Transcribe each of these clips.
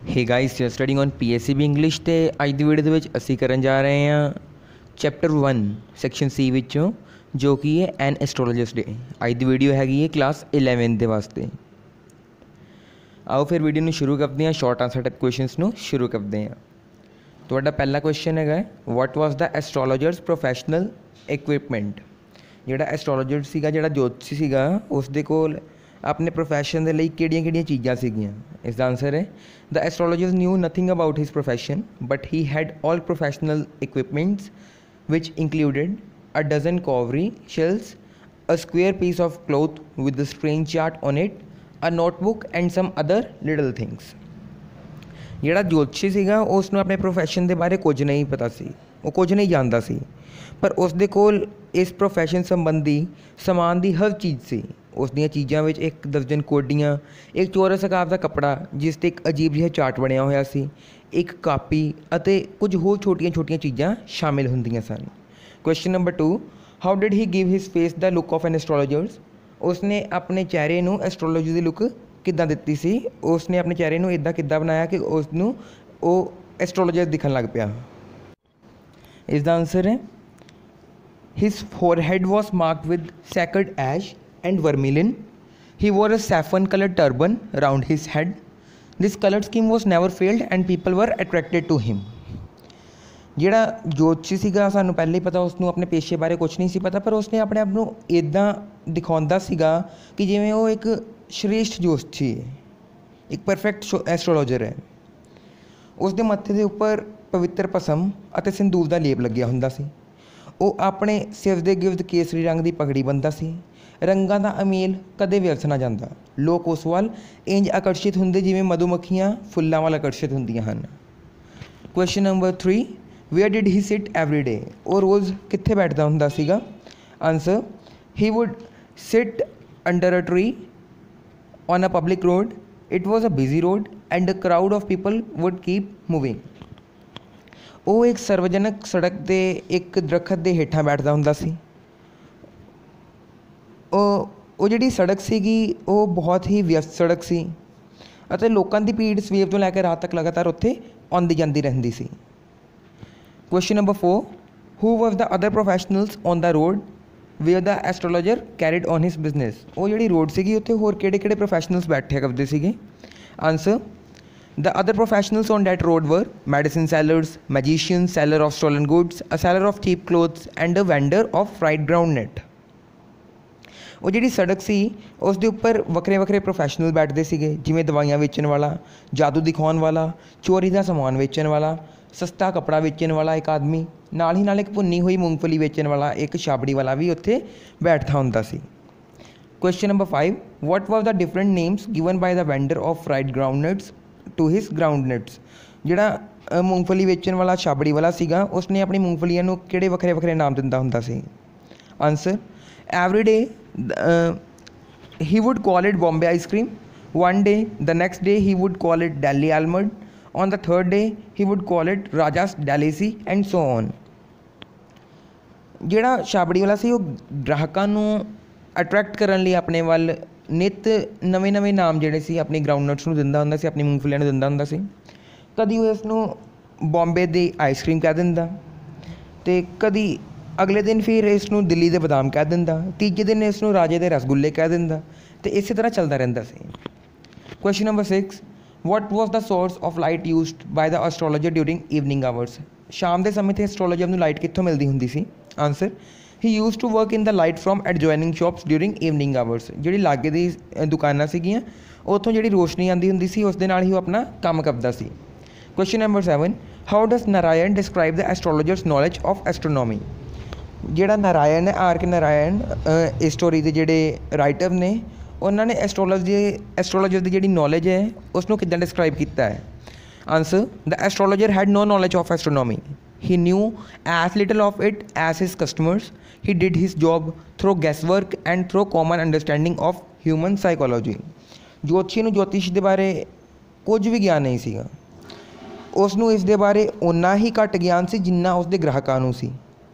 Hey guys you studying on PSCB English ਤੇ ਅੱਜ ਦੀ video ਦੇ ਵਿੱਚ ਅਸੀਂ ਕਰਨ ਜਾ ਰਹੇ ਹਾਂ ਚੈਪਟਰ 1 ਸੈਕਸ਼ਨ C ਵਿੱਚੋਂ ਜੋ ਕਿ ਹੈ ਐਨ ਐਸਟ੍ਰੋਲੋਜਿਸਟ ਡੇ। ਅੱਜ ਦੀ ਵੀਡੀਓ ਹੈਗੀ ਹੈ ਕਲਾਸ 11 ਦੇ ਵਾਸਤੇ। ਆਓ ਫਿਰ ਵੀਡੀਓ ਨੂੰ ਸ਼ੁਰੂ ਕਰਦੇ ਹਾਂ। ਸ਼ਾਰਟ ਆਨਸਰ ਟਾਈਪ ਕੁਐਸਚਨਸ ਨੂੰ ਸ਼ੁਰੂ ਕਰਦੇ ਹਾਂ। ਤੁਹਾਡਾ ਪਹਿਲਾ ਕੁਐਸਚਨ ਹੈਗਾ ਵਾਟ ਵਾਸ ਦਾ ਐਸਟ੍ਰੋਲੋਜਰਸ ਪ੍ਰੋਫੈਸ਼ਨਲ ਇਕਵਿਪਮੈਂਟ। ਜਿਹੜਾ ਐਸਟ੍ਰੋਲੋਜਰ ਸੀਗਾ, ਜਿਹੜਾ ਜੋਤਸ਼ੀ ਸੀਗਾ, ਉਸ ਦੇ ਕੋਲ अपने प्रोफैशन के लिए किहड़ियां चीज़ां सीगियां। इसका आंसर है the astrologer knew nothing about his profession but he had all professional equipments which included a dozen cowrie shells, a square piece of cloth with the strange chart on it, a notebook and some other little things. ਜਿਹੜਾ ਜੋਤਸ਼ੀ ਸੀਗਾ ਉਸ ਨੂੰ ਆਪਣੇ profession ਦੇ ਬਾਰੇ ਕੁਝ ਨਹੀਂ ਪਤਾ ਸੀ, ਉਹ ਕੁਝ ਨਹੀਂ ਜਾਣਦਾ ਸੀ, ਪਰ ਉਸ ਦੇ ਕੋਲ ਇਸ ਪ੍ਰੋਫੈਸ਼ਨ ਸੰਬੰਧੀ ਸਮਾਨ ਦੀ ਹਰ ਚੀਜ਼ ਸੀ। ਉਸ ਦੀਆਂ ਚੀਜ਼ਾਂ ਵਿੱਚ ਇੱਕ ਦਰਜਨ ਕੋਡੀਆਂ, ਇੱਕ ਚੌਰਸ ਆਕਾਰ ਦਾ ਕੱਪੜਾ ਜਿਸ 'ਤੇ ਇੱਕ ਅਜੀਬ ਜਿਹਾ ਚਾਰਟ ਬਣਿਆ ਹੋਇਆ ਸੀ, ਇੱਕ ਕਾਪੀ ਅਤੇ ਕੁਝ ਹੋਰ ਛੋਟੀਆਂ ਛੋਟੀਆਂ ਚੀਜ਼ਾਂ ਸ਼ਾਮਿਲ ਹੁੰਦੀਆਂ ਸਨ। Question number 2 how did he give his face the look of an astrologers. ਉਸਨੇ ਆਪਣੇ ਚਿਹਰੇ ਨੂੰ ਐਸਟ੍ਰੋਲੋਜੀ ਦੀ ਲੁੱਕ ਕਿੱਦਾਂ ਦਿੱਤੀ ਸੀ, ਉਸਨੇ ਆਪਣੇ ਚਿਹਰੇ ਨੂੰ ਇੱਦਾਂ ਕਿੱਦਾਂ ਬਣਾਇਆ ਕਿ ਉਸ ਨੂੰ ਉਹ ਐਸਟ੍ਰੋਲੋਜਰ ਦਿਖਣ ਲੱਗ ਪਿਆ। ਇਸ ਦਾ ਆਨਸਰ ਹੈ ਹਿਸ forehead was marked with sacred ash and vermilion. He wore a saffron colored turban round his head. This colored scheme was never failed and people were attracted to him. ਜਿਹੜਾ ਜੋਤਸ਼ੀ ਸੀਗਾ, ਸਾਨੂੰ ਪਹਿਲਾਂ ਹੀ ਪਤਾ ਉਸ ਨੂੰ ਆਪਣੇ ਪੇਸ਼ੇ ਬਾਰੇ ਕੁਛ ਨਹੀਂ ਸੀ ਪਤਾ, ਪਰ ਉਸਨੇ ਆਪਣੇ ਆਪ ਨੂੰ ਇੱਦਾਂ ਦਿਖਾਉਂਦਾ ਸੀਗਾ ਕਿ ਜਿਵੇਂ ਉਹ ਇੱਕ ਸ਼੍ਰੇਸ਼ਠ ਜੋਤਸ਼ੀ ਹੈ, ਇੱਕ ਪਰਫੈਕਟ ਐਸਟ੍ਰੋਲੋਜਰ ਹੈ। ਉਸ ਦੇ ਮੱਥੇ ਦੇ ਉੱਪਰ ਪਵਿੱਤਰ ਭਸਮ ਅਤੇ ਸਿੰਦੂਰ ਦਾ ਲੇਪ ਲੱਗਿਆ ਹੁੰਦਾ ਸੀ। ਉਹ ਆਪਣੇ ਸਿਰ ਦੇ ਗਿਰਦ ਕੇਸਰੀ ਰੰਗ ਦੀ ਪਗੜੀ ਬੰਨ੍ਹਦਾ ਸੀ। ਰੰਗਾਂ ਦਾ ਅਮੀਲ ਕਦੇ ਵਿਅਰਥ ਨਾ ਜਾਂਦਾ। ਲੋਕ ਉਸ ਵੱਲ ਇੰਝ ਆਕਰਸ਼ਿਤ ਹੁੰਦੇ ਜਿਵੇਂ ਮਧੂਮੱਖੀਆਂ ਫੁੱਲਾਂ ਵੱਲ ਆਕਰਸ਼ਿਤ ਹੁੰਦੀਆਂ ਹਨ। Question number 3 where did he sit every day. ਉਹ ਰੋਜ਼ ਕਿੱਥੇ ਬੈਠਦਾ ਹੁੰਦਾ ਸੀਗਾ। Answer he would sit under a tree on a public road. It was a busy road and a crowd of people would keep moving. ਉਹ ਇੱਕ ਸਰਵਜਨਕ ਸੜਕ 'ਤੇ ਇੱਕ ਦਰੱਖਤ ਦੇ ਹੇਠਾਂ ਬੈਠਦਾ ਹੁੰਦਾ ਸੀ। ਉਹ ਜਿਹੜੀ ਸੜਕ ਸੀਗੀ ਉਹ ਬਹੁਤ ਹੀ ਵਿਅਸਤ ਸੜਕ ਸੀ ਅਤੇ ਲੋਕਾਂ ਦੀ ਭੀੜ ਸਵੇਰ ਤੋਂ ਲੈ ਕੇ ਰਾਤ ਤੱਕ ਲਗਾਤਾਰ ਉੱਥੇ ਆਉਂਦੀ ਜਾਂਦੀ ਰਹਿੰਦੀ ਸੀ। Question number 4 who was the other professionals on the road where the astrologer carried on his business. ਉਹ ਜਿਹੜੀ ਰੋਡ ਸੀਗੀ ਉੱਥੇ ਹੋਰ ਕਿਹੜੇ ਕਿਹੜੇ ਪ੍ਰੋਫੈਸ਼ਨਲਸ ਬੈਠਿਆ ਕਰਦੇ ਸੀਗੇ। Answer the other professionals on that road were medicine sellers, magicians, seller of stolen goods, a seller of cheap clothes and a vendor of fried groundnut. ਉਹ ਜਿਹੜੀ ਸੜਕ ਸੀ ਉਸ ਦੇ ਉੱਪਰ ਵੱਖਰੇ ਵੱਖਰੇ ਪ੍ਰੋਫੈਸ਼ਨਲ ਬੈਠਦੇ ਸੀਗੇ, ਜਿਵੇਂ ਦਵਾਈਆਂ ਵੇਚਣ ਵਾਲਾ, ਜਾਦੂ ਦਿਖਾਉਣ ਵਾਲਾ, ਚੋਰੀ ਦਾ ਸਮਾਨ ਵੇਚਣ ਵਾਲਾ, ਸਸਤਾ ਕੱਪੜਾ ਵੇਚਣ ਵਾਲਾ ਇੱਕ ਆਦਮੀ, ਨਾਲ ਹੀ ਨਾਲ ਇੱਕ ਭੁੰਨੀ ਹੋਈ ਮੂੰਗਫਲੀ ਵੇਚਣ ਵਾਲਾ ਇੱਕ ਛਾਬੜੀ ਵਾਲਾ ਵੀ ਉੱਥੇ ਬੈਠਦਾ ਹੁੰਦਾ ਸੀ। Question number 5 what was the different names given by the vendor of fried groundnut to his groundnut. ਜਿਹੜਾ ਮੂੰਗਫਲੀ ਵੇਚਣ ਵਾਲਾ ਛਾਬੜੀ ਵਾਲਾ ਸੀਗਾ ਉਸਨੇ ਆਪਣੀ ਮੂੰਗਫਲੀਆਂ ਨੂੰ ਕਿਹੜੇ ਵੱਖਰੇ ਵੱਖਰੇ ਨਾਮ ਦਿੰਦਾ ਹੁੰਦਾ ਸੀ। Answer every day he would call it Bombay ice cream, one day the next day he would call it Delhi almond, on the third day he would call it Raja's Delicacy and so on. ਜਿਹੜਾ ਛਾਬੜੀ ਵਾਲਾ ਸੀ ਉਹ ਗ੍ਰਾਹਕਾਂ ਨੂੰ attract ਕਰਨ ਲਈ ਆਪਣੇ ਵੱਲ ਨਿੱਤ ਨਵੇਂ ਨਵੇਂ ਨਾਮ ਜਿਹੜੇ ਸੀ ਆਪਣੀ ਗਰਾਊਂਡ ਨਟਸ ਨੂੰ ਦਿੰਦਾ ਹੁੰਦਾ ਸੀ, ਆਪਣੀ ਮੂੰਗਫਲੀਆਂ ਨੂੰ ਦਿੰਦਾ ਹੁੰਦਾ ਸੀ। ਕਦੀ ਉਹ ਇਸ ਨੂੰ ਬੰਬੇ ਦੀ ਆਈਸਕ੍ਰੀਮ ਕਹਿ ਦਿੰਦਾ ਅਤੇ ਕਦੀ ਅਗਲੇ ਦਿਨ ਫਿਰ ਇਸ ਨੂੰ ਦਿੱਲੀ ਦੇ ਬਦਾਮ ਕਹਿ ਦਿੰਦਾ, ਤੀਜੇ ਦਿਨ ਇਸ ਨੂੰ ਰਾਜੇ ਦੇ ਰਸਗੁੱਲੇ ਕਹਿ ਦਿੰਦਾ ਅਤੇ ਇਸੇ ਤਰ੍ਹਾਂ ਚੱਲਦਾ ਰਹਿੰਦਾ ਸੀ। Question number 6 what was the source of light used by the astrologer during evening hours. ਸ਼ਾਮ ਦੇ ਸਮੇਂ 'ਤੇ ਐਸਟ੍ਰੋਲੋਜਰ ਨੂੰ ਲਾਈਟ ਕਿੱਥੋਂ ਮਿਲਦੀ ਹੁੰਦੀ ਸੀ। Answer he used to work in the light from adjoining shops during evening hours. ਜਿਹੜੀ ਲਾਗੇ ਦੀ ਦੁਕਾਨਾਂ ਸੀਗੀਆਂ ਉੱਥੋਂ ਜਿਹੜੀ ਰੋਸ਼ਨੀ ਆਉਂਦੀ ਹੁੰਦੀ ਸੀ ਉਸ ਦੇ ਨਾਲ ਹੀ ਉਹ ਆਪਣਾ ਕੰਮ ਕਰਦਾ ਸੀ। Question number 7 how does Narayan describe the astrologer's knowledge of astronomy. ਜਿਹੜਾ ਨਾਰਾਇਣ ਹੈ ਆਰ ਕੇ ਨਾਰਾਇਣ ਇਸ ਸਟੋਰੀ ਦੇ ਜਿਹੜੇ ਰਾਈਟਰ ਨੇ ਉਹਨਾਂ ਨੇ ਐਸਟ੍ਰੋਲੋਜਰ ਦੀ ਜਿਹੜੀ ਨੌਲੇਜ ਹੈ ਉਸ ਨੂੰ ਕਿੱਦਾਂ ਡਿਸਕ੍ਰਾਈਬ ਕੀਤਾ ਹੈ। Answer the astrologer had no knowledge of astronomy, he knew as little of it as his customers. He did his job through guesswork and through common understanding of human psychology. ਜੋਤਸ਼ੀ ਨੂੰ ਜੋਤਿਸ਼ ਦੇ ਬਾਰੇ ਕੁਝ ਵੀ ਗਿਆਨ ਨਹੀਂ ਸੀਗਾ। ਉਸ ਨੂੰ ਇਸ ਦੇ ਬਾਰੇ ਓਨਾ ਹੀ ਘੱਟ ਗਿਆਨ ਸੀ ਜਿੰਨਾ ਉਸ ਦੇ ਗ੍ਰਾਹਕਾਂ ਨੂੰ ਸੀ।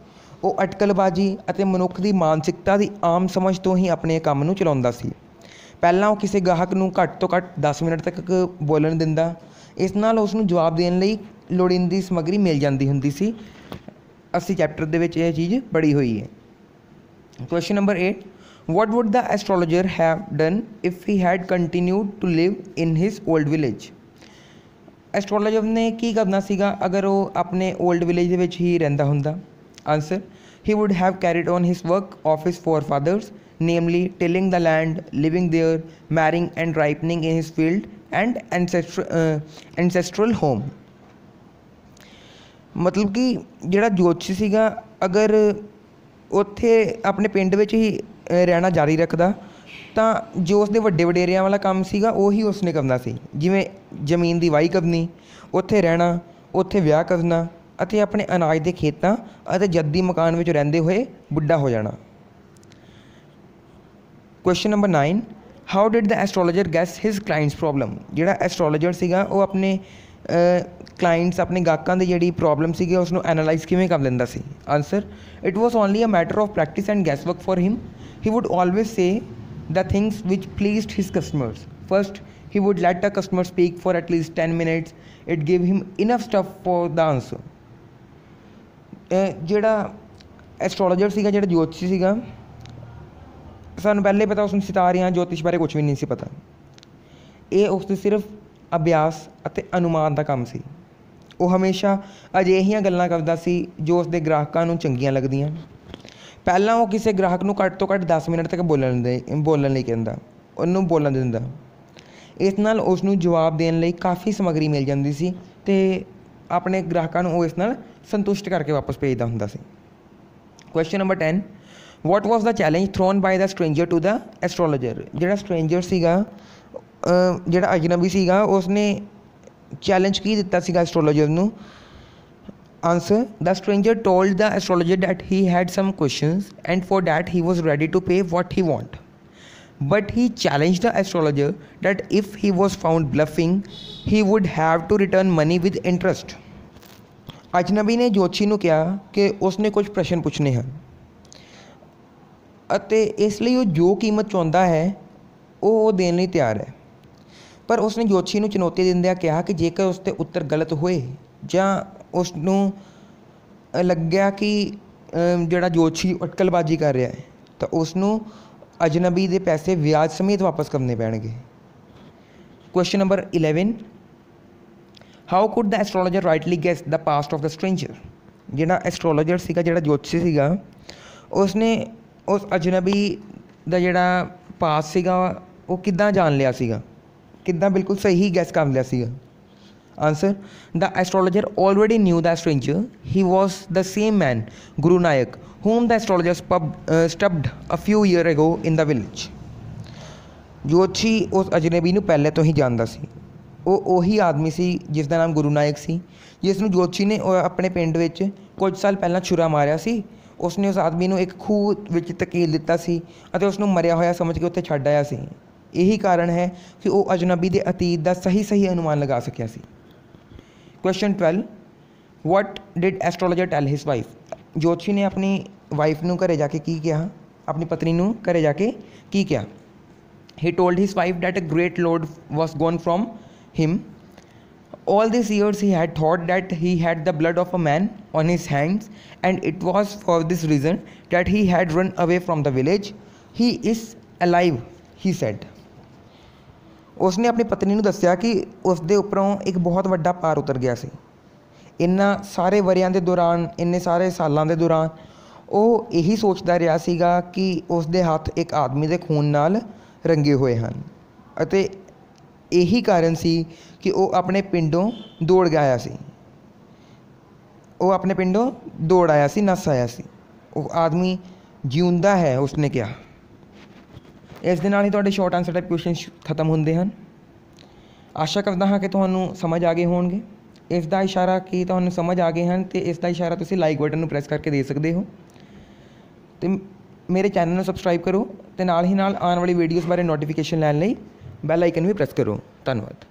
ਉਹ ਅਟਕਲਬਾਜ਼ੀ ਅਤੇ ਮਨੁੱਖ ਦੀ ਮਾਨਸਿਕਤਾ ਦੀ ਆਮ ਸਮਝ ਤੋਂ ਹੀ ਆਪਣੇ ਕੰਮ ਨੂੰ ਚਲਾਉਂਦਾ ਸੀ। ਪਹਿਲਾਂ ਉਹ ਕਿਸੇ ਗਾਹਕ ਨੂੰ ਘੱਟ ਤੋਂ ਘੱਟ 10 ਮਿੰਟ ਤੱਕ ਬੋਲਣ ਦਿੰਦਾ इस नाल उसनूं जवाब देने लई लोड़ींदी समग्री मिल जाती हुंदी सी। 80 चैप्टर दे विच यह चीज़ पढ़ी हुई है। Question number 8, what would the astrologer have done if he had continued to live in his old village? Astrologer ने की करना सीगा अगर वो अपने ओल्ड विलेज दे विच ही रहिंदा हुंदा? Answer, he would have carried on his work of his forefathers, namely tilling the land, living there, marrying and ripening in his field and ancestral home। मतलब कि ਜਿਹੜਾ ਜੋਤਸ਼ੀ ਸੀਗਾ ਅਗਰ ਉੱਥੇ ਆਪਣੇ ਪਿੰਡ ਵਿੱਚ ਹੀ ਰਹਿਣਾ ਜਾਰੀ ਰੱਖਦਾ ਤਾਂ ਜੋ ਉਸਦੇ ਵੱਡੇ ਵਡੇਰਿਆਂ ਵਾਲਾ ਕੰਮ ਸੀਗਾ ਉਹੀ ਉਸਨੇ ਕਰਨਾ ਸੀ, ਜਿਵੇਂ ਜ਼ਮੀਨ ਦੀ ਵਾਹੀ ਕਰਨੀ, ਉੱਥੇ ਰਹਿਣਾ, ਉੱਥੇ ਵਿਆਹ ਕਰਨਾ ਅਤੇ ਆਪਣੇ ਅਨਾਜ ਦੇ ਖੇਤਾਂ ਅਤੇ ਜੱਦੀ ਮਕਾਨ ਵਿੱਚ ਰਹਿੰਦੇ ਹੋਏ ਬੁੱਢਾ ਹੋ ਜਾਣਾ। Question number 9, how did the astrologer gas his clients problem? ਜਿਹੜਾ ਐਸਟ੍ਰੋਲੋਜਰ ਸੀਗਾ ਉਹ ਆਪਣੇ ਕਲਾਇੰਟਸ ਆਪਣੇ ਗਾਹਕਾਂ ਦੀ ਜਿਹੜੀ ਪ੍ਰੋਬਲਮ ਸੀਗੀ ਉਸ ਨੂੰ ਐਨਾਲਾਈਜ਼ ਕਿਵੇਂ ਕਰ ਲੈਂਦਾ ਸੀ? Answer, it was only a matter of practice and guesswork for him. He would always say the things which pleased his customers. First he would let a customer speak for at least 10 minutes. It gave him enough stuff for the answer। ਜਿਹੜਾ astrologer ਸੀਗਾ, ਜਿਹੜਾ ਜੋਤਸ਼ੀ ਸੀਗਾ, ਸਾਨੂੰ ਪਹਿਲੇ ਪਤਾ ਉਸਨੂੰ ਸਿਤਾਰਿਆਂ ਜੋਤਿਸ਼ ਬਾਰੇ ਕੁਛ ਵੀ ਨਹੀਂ ਸੀ ਪਤਾ। ਇਹ ਉਸਦੇ ਸਿਰਫ ਅਭਿਆਸ ਅਤੇ ਅਨੁਮਾਨ ਦਾ ਕੰਮ ਸੀ। ਉਹ ਹਮੇਸ਼ਾ ਅਜਿਹੀਆਂ ਗੱਲਾਂ ਕਰਦਾ ਸੀ ਜੋ ਉਸਦੇ ਗ੍ਰਾਹਕਾਂ ਨੂੰ ਚੰਗੀਆਂ ਲੱਗਦੀਆਂ। ਪਹਿਲਾਂ ਉਹ ਕਿਸੇ ਗ੍ਰਾਹਕ ਨੂੰ ਘੱਟ ਤੋਂ ਘੱਟ 10 ਮਿੰਟ ਤੱਕ ਬੋਲਣ ਲਈ ਕਹਿੰਦਾ, ਉਹਨੂੰ ਬੋਲਣ ਦਿੰਦਾ। ਇਸ ਨਾਲ ਉਸ ਨੂੰ ਜਵਾਬ ਦੇਣ ਲਈ ਕਾਫੀ ਸਮੱਗਰੀ ਮਿਲ ਜਾਂਦੀ ਸੀ ਅਤੇ ਆਪਣੇ ਗ੍ਰਾਹਕਾਂ ਨੂੰ ਉਹ ਇਸ ਨਾਲ ਸੰਤੁਸ਼ਟ ਕਰਕੇ ਵਾਪਸ ਭੇਜਦਾ ਹੁੰਦਾ ਸੀ। Question number 10, what was the challenge thrown by the stranger to the astrologer? ਜਿਹੜਾ ਸਟ੍ਰੇਂਜਰ ਸੀਗਾ, ਜਿਹੜਾ ਅਜਨਬੀ ਸੀਗਾ, ਉਸਨੇ ਚੈਲੰਜ ਕੀ ਦਿੱਤਾ ਸੀਗਾ ਐਸਟ੍ਰੋਲੋਜਰ ਨੂੰ? Answer, the stranger told the astrologer that he had some questions and for that he was ready to pay what he want. But he challenged the astrologer that if he was found bluffing, he would have to return money with interest। ਅਜਨਬੀ ਨੇ ਜੋਤਸ਼ੀ ਨੂੰ ਕਿਹਾ ਕਿ ਉਸਨੇ ਕੁਝ ਪ੍ਰਸ਼ਨ ਪੁੱਛਣੇ ਹਨ ਅਤੇ ਇਸ ਲਈ ਉਹ ਜੋ ਕੀਮਤ ਚਾਹੁੰਦਾ ਹੈ ਉਹ ਦੇਣ ਲਈ ਤਿਆਰ ਹੈ। ਪਰ ਉਸਨੇ ਜੋਤਸ਼ੀ ਨੂੰ ਚੁਣੌਤੀ ਦਿੰਦਿਆਂ ਕਿਹਾ ਕਿ ਜੇਕਰ ਉਸ 'ਤੇ ਉੱਤਰ ਗਲਤ ਹੋਏ ਜਾਂ ਉਸ ਨੂੰ ਲੱਗਿਆ ਕਿ ਜਿਹੜਾ ਜੋਤਸ਼ੀ ਅਟਕਲਬਾਜ਼ੀ ਕਰ ਰਿਹਾ ਹੈ ਤਾਂ ਉਸ ਨੂੰ ਅਜਨਬੀ ਦੇ ਪੈਸੇ ਵਿਆਜ ਸਮੇਤ ਵਾਪਸ ਕਰਨੇ ਪੈਣਗੇ। Question number 11, how could the astrologer rightly guess the past of the stranger? ਜਿਹੜਾ ਐਸਟ੍ਰੋਲੋਜਰ ਸੀਗਾ, ਜਿਹੜਾ ਜੋਤਸ਼ੀ ਸੀਗਾ, ਉਸਨੇ ਉਸ ਅਜਨਬੀ ਦਾ ਜਿਹੜਾ ਪਾਸ ਸੀਗਾ ਉਹ ਕਿੱਦਾਂ ਜਾਣ ਲਿਆ ਸੀਗਾ, ਕਿੱਦਾਂ ਬਿਲਕੁਲ ਸਹੀ ਗੈਸ ਕਰ ਲਿਆ ਸੀਗਾ? Answer, the astrologer already new the stranger. He was the same man, Guru Nanak, whom the astrologer stubbed a few years ago in the village। ਜੋਤਸ਼ੀ ਉਸ ਅਜਨਬੀ ਨੂੰ ਪਹਿਲੇ ਤੋਂ ਹੀ ਜਾਣਦਾ ਸੀ। ਉਹ ਉਹੀ ਆਦਮੀ ਸੀ ਜਿਸ ਦਾ ਨਾਮ ਗੁਰੂ ਨਾਨਕ ਸੀ, ਜਿਸ ਨੂੰ ਜੋਤਸ਼ੀ ਨੇ ਆਪਣੇ ਪਿੰਡ ਵਿੱਚ ਕੁਝ ਸਾਲ ਪਹਿਲਾਂ ਛੁਰਾ ਮਾਰਿਆ ਸੀ। ਉਸਨੇ ਉਸ ਆਦਮੀ ਨੂੰ ਇੱਕ ਖੂਹ ਵਿੱਚ ਧਕੇਲ ਦਿੱਤਾ ਸੀ ਅਤੇ ਉਸ ਨੂੰ ਮਰਿਆ ਹੋਇਆ ਸਮਝ ਕੇ ਉੱਥੇ ਛੱਡ ਆਇਆ ਸੀ। ਇਹੀ ਕਾਰਨ ਹੈ ਕਿ ਉਹ ਅਜਨਬੀ ਦੇ ਅਤੀਤ ਦਾ ਸਹੀ ਅਨੁਮਾਨ ਲਗਾ ਸਕਿਆ ਸੀ। Question 12, what did astrologer tell his wife? ਜੋਤਸ਼ੀ ਨੇ ਆਪਣੀ ਵਾਈਫ ਨੂੰ ਘਰੇ ਜਾ ਕੇ ਕੀ ਕਿਹਾ, ਆਪਣੀ ਪਤਨੀ ਨੂੰ ਘਰੇ ਜਾ ਕੇ ਕੀ ਕਿਹਾ? He told his wife that a great load was gone from him. all these years he had thought that he had the blood of a man on his hands, and it was for this reason that he had run away from the village। he is alive, he said। ਉਸਨੇ ਆਪਣੀ ਪਤਨੀ ਨੂੰ ਦੱਸਿਆ ਕਿ ਉਸਦੇ ਉੱਪਰੋਂ ਇੱਕ ਬਹੁਤ ਵੱਡਾ ਭਾਰ ਉਤਰ ਗਿਆ ਸੀ। ਇੰਨਾ ਸਾਰੇ ਵਰਿਆਂ ਦੇ ਦੌਰਾਨ, ਇੰਨੇ ਸਾਰੇ ਸਾਲਾਂ ਦੇ ਦੌਰਾਨ ਉਹ ਇਹੀ ਸੋਚਦਾ ਰਿਹਾ ਸੀਗਾ ਕਿ ਉਸਦੇ ਹੱਥ ਇੱਕ ਆਦਮੀ ਦੇ ਖੂਨ ਨਾਲ ਰੰਗੇ ਹੋਏ ਹਨ ਅਤੇ ਇਹੀ ਕਾਰਨ ਸੀ ਕਿ ਉਹ ਆਪਣੇ ਪਿੰਡੋਂ ਦੌੜ ਗਿਆ ਸੀ। ਉਹ ਆਪਣੇ ਪਿੰਡੋਂ ਦੌੜ ਆਇਆ ਸੀ, ਨੱਸ ਆਇਆ ਸੀ। ਉਹ ਆਦਮੀ ਜਿਉਂਦਾ ਹੈ, ਉਸਨੇ ਕਿਹਾ। ਇਸ ਦੇ ਨਾਲ ਹੀ ਤੁਹਾਡੇ ਸ਼ਾਰਟ ਆਨਸਰ ਟਾਈਪ ਕੁਐਸਚਨ ਖਤਮ ਹੁੰਦੇ ਹਨ। ਆਸ਼ਾ ਕਰਦਾ ਹਾਂ ਕਿ ਤੁਹਾਨੂੰ ਸਮਝ ਆ ਗਏ ਹੋਣਗੇ। ਇਸ ਦਾ ਇਸ਼ਾਰਾ ਕਿ ਤੁਹਾਨੂੰ ਸਮਝ ਆ ਗਏ ਹਨ ਅਤੇ ਇਸ ਦਾ ਇਸ਼ਾਰਾ ਤੁਸੀਂ ਲਾਈਕ ਬਟਨ ਨੂੰ ਪ੍ਰੈਸ ਕਰਕੇ ਦੇ ਸਕਦੇ ਹੋ ਅਤੇ ਮੇਰੇ ਚੈਨਲ ਨੂੰ ਸਬਸਕ੍ਰਾਈਬ ਕਰੋ ਅਤੇ ਨਾਲ ਹੀ ਨਾਲ ਆਉਣ ਵਾਲੀ ਵੀਡੀਓਜ਼ ਬਾਰੇ ਨੋਟੀਫਿਕੇਸ਼ਨ ਲੈਣ ਲਈ ਬੈਲ ਆਈਕਨ ਵੀ ਪ੍ਰੈਸ ਕਰੋ। ਧੰਨਵਾਦ।